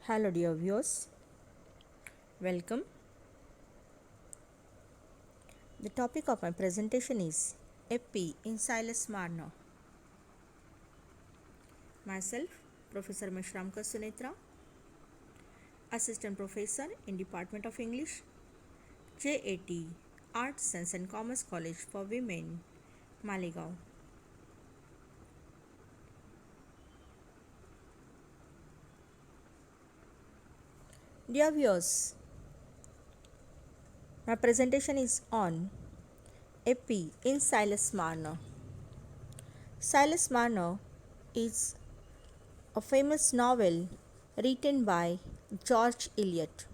Hello dear viewers, welcome. The topic of my presentation is FP in SILAS MARNER. Myself, Professor Meshramkar Suntera, Assistant Professor in Department of English, J.A.T, Arts, Science and Commerce College for Women, Malegaon. Dear viewers, my presentation is on FP in SILAS MARNER. SILAS MARNER is a famous novel written by George Eliot.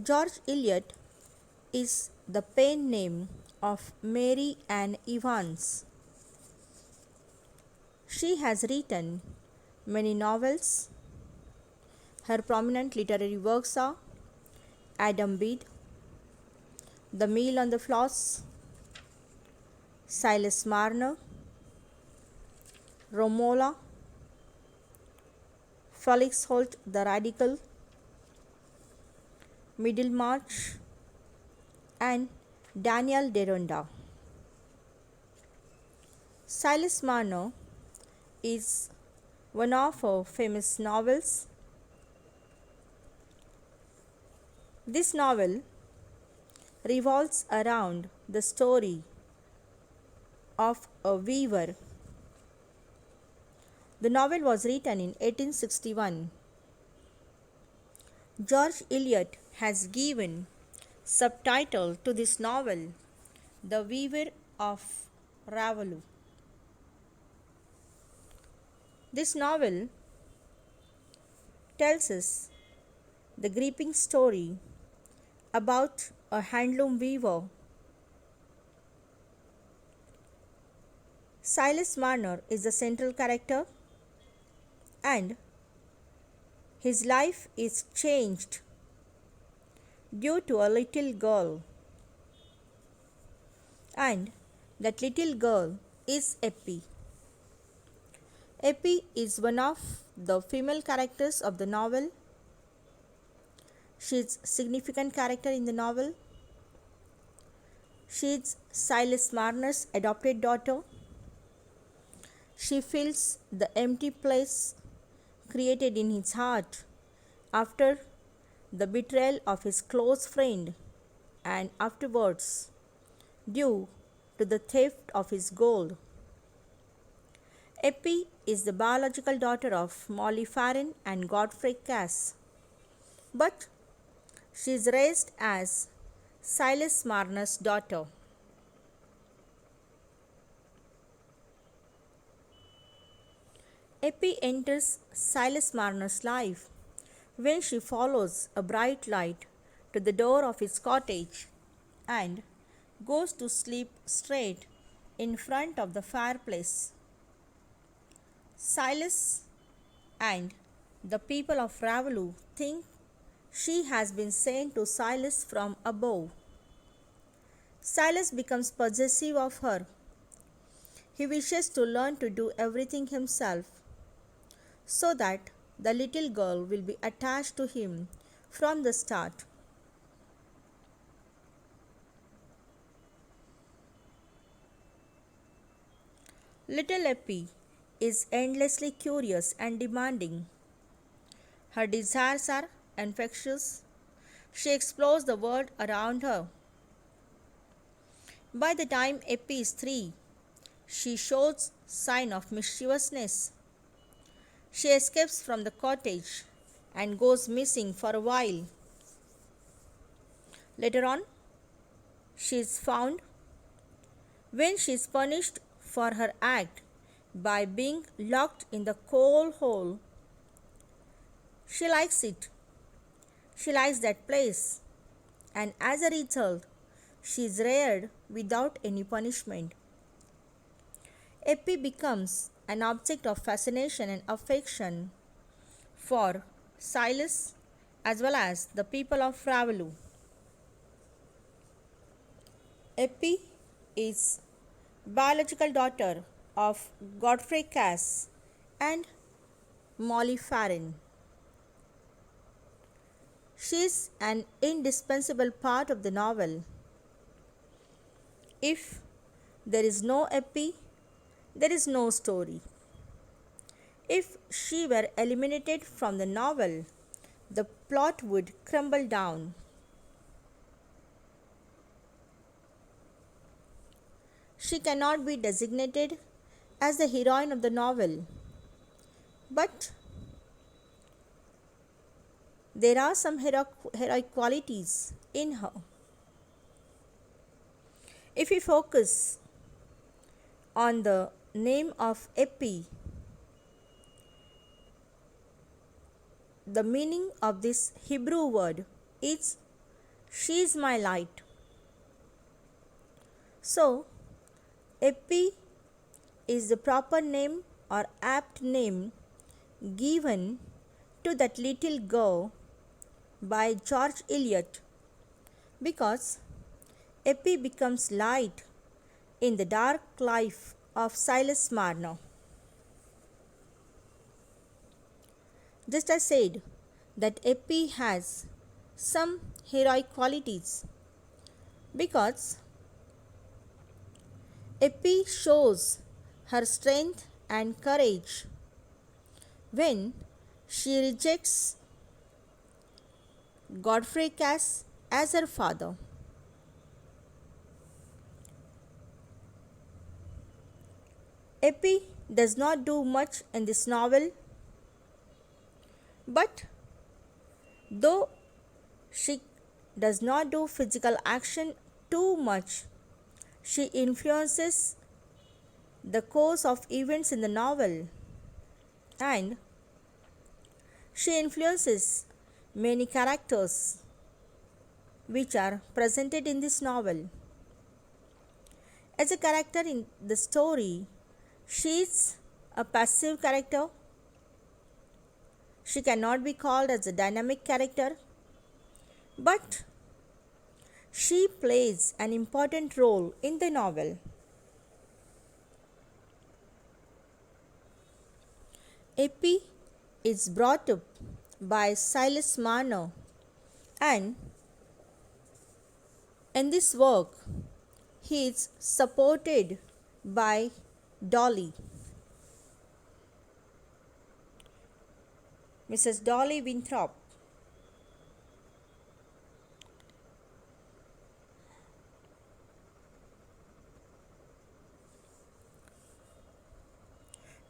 George Eliot is the pen name of Mary Ann Evans. She has written many novels. Her prominent literary works are Adam Bede, The Meal on the Floss, SILAS MARNER, Romola, Felix Holt the Radical, Middlemarch, and Daniel Deronda. SILAS MARNER is one of her famous novels. This novel revolves around the story of a weaver. The novel was written in 1861. George Eliot has given subtitle to this novel, The Weaver of Ravello. This novel tells us the gripping story about a handloom weaver. SILAS MARNER is the central character, and his life is changed due to a little girl, and that little girl is Eppie. Eppie is one of the female characters of the novel. She is a significant character in the novel. She is SILAS MARNER's adopted daughter. She fills the empty place created in his heart after the betrayal of his close friend and afterwards due to the theft of his gold. Eppie is the biological daughter of Molly Farren and Godfrey Cass, but she is raised as SILAS MARNER's daughter. Eppie enters SILAS MARNER's life when she follows a bright light to the door of his cottage and goes to sleep straight in front of the fireplace. Silas and the people of Ravello think she has been sent to Silas from above. Silas becomes possessive of her. He wishes to learn to do everything himself so that the little girl will be attached to him from the start. Little Eppie is endlessly curious and demanding. Her desires are infectious. She explores the world around her. By the time Eppie is 3, she shows sign of mischievousness. She escapes from the cottage and goes missing for a while. Later on, she is found when she is punished for her act by being locked in the coal hole. She likes it. She likes that place, and as a result, she is reared without any punishment. Eppie becomes an object of fascination and affection for Silas as well as the people of Ravello. Eppie is biological daughter of Godfrey Cass and Molly Farren. She is an indispensable part of the novel. If there is no Eppie, there is no story. If she were eliminated from the novel, the plot would crumble down. She cannot be designated as the heroine of the novel, but there are some heroic qualities in her. If we focus on the name of Eppie, the meaning of this Hebrew word is she is my light. So, Eppie is the proper name or apt name given to that little girl by George Eliot, because Eppie becomes light in the dark life of Silas Marner. Just as I said that Eppie has some heroic qualities, because Eppie shows her strength and courage when she rejects Godfrey Cass as her father. Eppie does not do much in this novel, but though she does not do physical action too much, she influences the course of events in the novel, and she influences many characters which are presented in this novel. As a character in the story, she is a passive character. She cannot be called as a dynamic character, but she plays an important role in the novel. Eppie is brought up by Silas Marner, and in this work he is supported by Dolly, Mrs. Dolly Winthrop.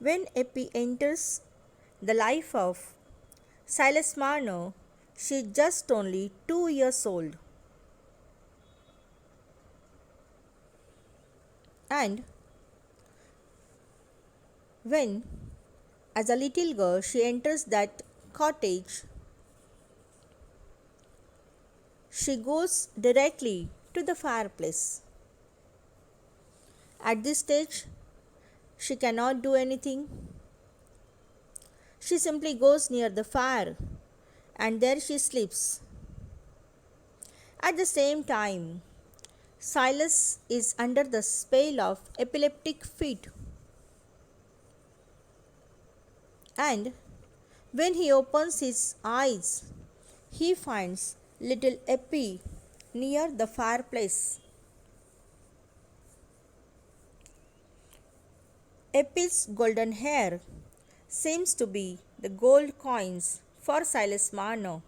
When Eppie enters the life of Silas Marner, she is just only 2 years old. And when, as a little girl, she enters that cottage, she goes directly to the fireplace. At this stage, she cannot do anything. She simply goes near the fire and there she sleeps. At the same time, Silas is under the spell of epileptic fit, and when he opens his eyes, he finds little Eppie near the fireplace. Eppie's golden hair seems to be the gold coins for Silas Marner.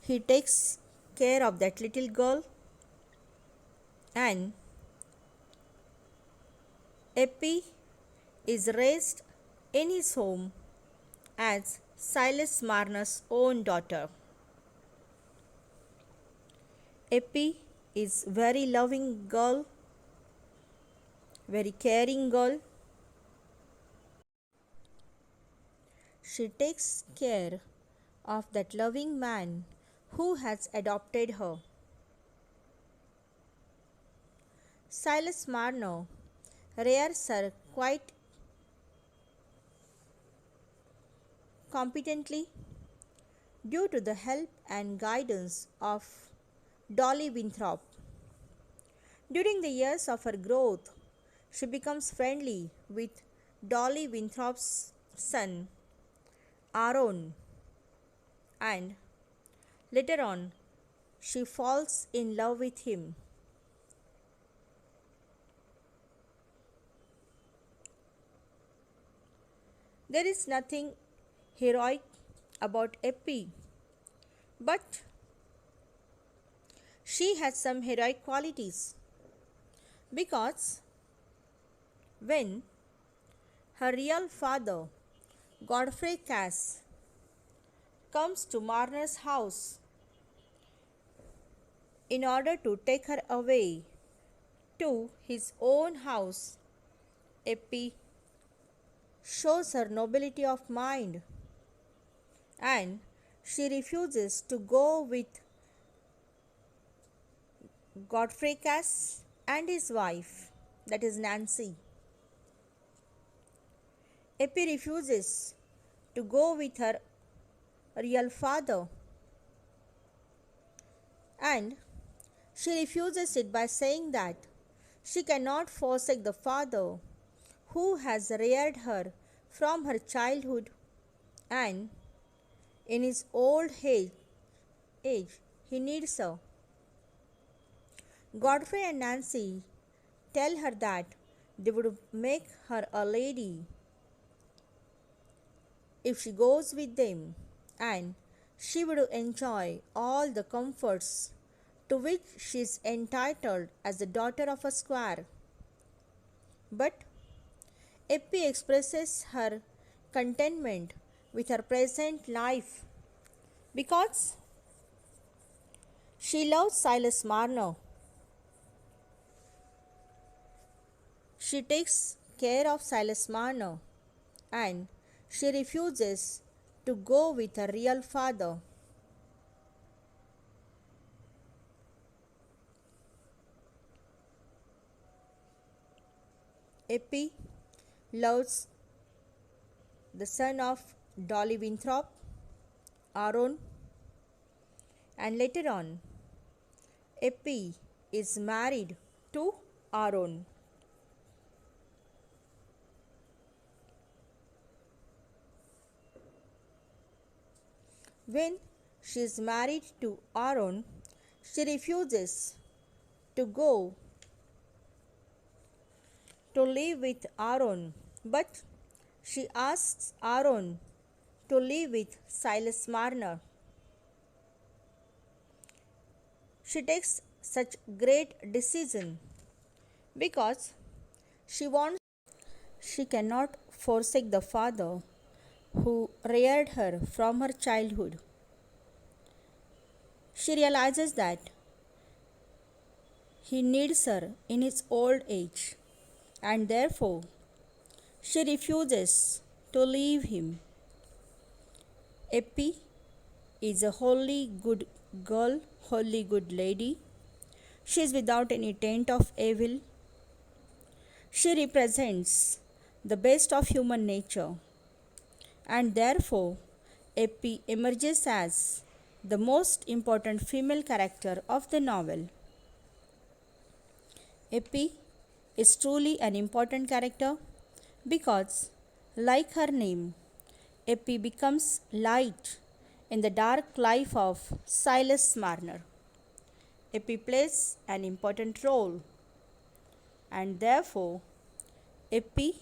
He takes care of that little girl, and Eppie is raised in his home as Silas Marner's own daughter. Eppie is very loving girl, very caring girl. She takes care of that loving man who has adopted her. Silas Marner rears her quite competently due to the help and guidance of Dolly Winthrop. During the years of her growth, she becomes friendly with Dolly Winthrop's son, Aaron, and later on she falls in love with him. There is nothing heroic about Eppie, but she has some heroic qualities because when her real father, Godfrey Cass, comes to Marner's house in order to take her away to his own house, Eppie shows her nobility of mind and she refuses to go with Godfrey Cass and his wife, that is Nancy. Eppie refuses to go with her real father and she refuses it by saying that she cannot forsake the father who has reared her from her childhood and in his old age he needs her. Godfrey and Nancy tell her that they would make her a lady if she goes with them and she would enjoy all the comforts to which she is entitled as the daughter of a squire. But Eppie expresses her contentment with her present life because she loves Silas Marner. She takes care of Silas Marner and she refuses to go with her real father. Eppie loves the son of Dolly Winthrop, Aaron, and later on, Eppie is married to Aaron. When she is married to Aaron, she refuses to go to live with Aaron, but she asks Aaron to live with Silas Marner. She takes such great decision because she cannot forsake the father who reared her from her childhood. She realizes that he needs her in his old age and therefore she refuses to leave him. Eppie is a wholly good girl, wholly good lady. She is without any taint of evil. She represents the best of human nature and therefore Eppie emerges as the most important female character of the novel. Eppie is truly an important character because, like her name, Eppie becomes light in the dark life of Silas Marner. Eppie plays an important role and therefore Eppie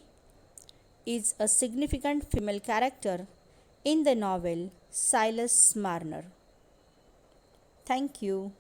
is a significant female character in the novel Silas Marner. Thank you.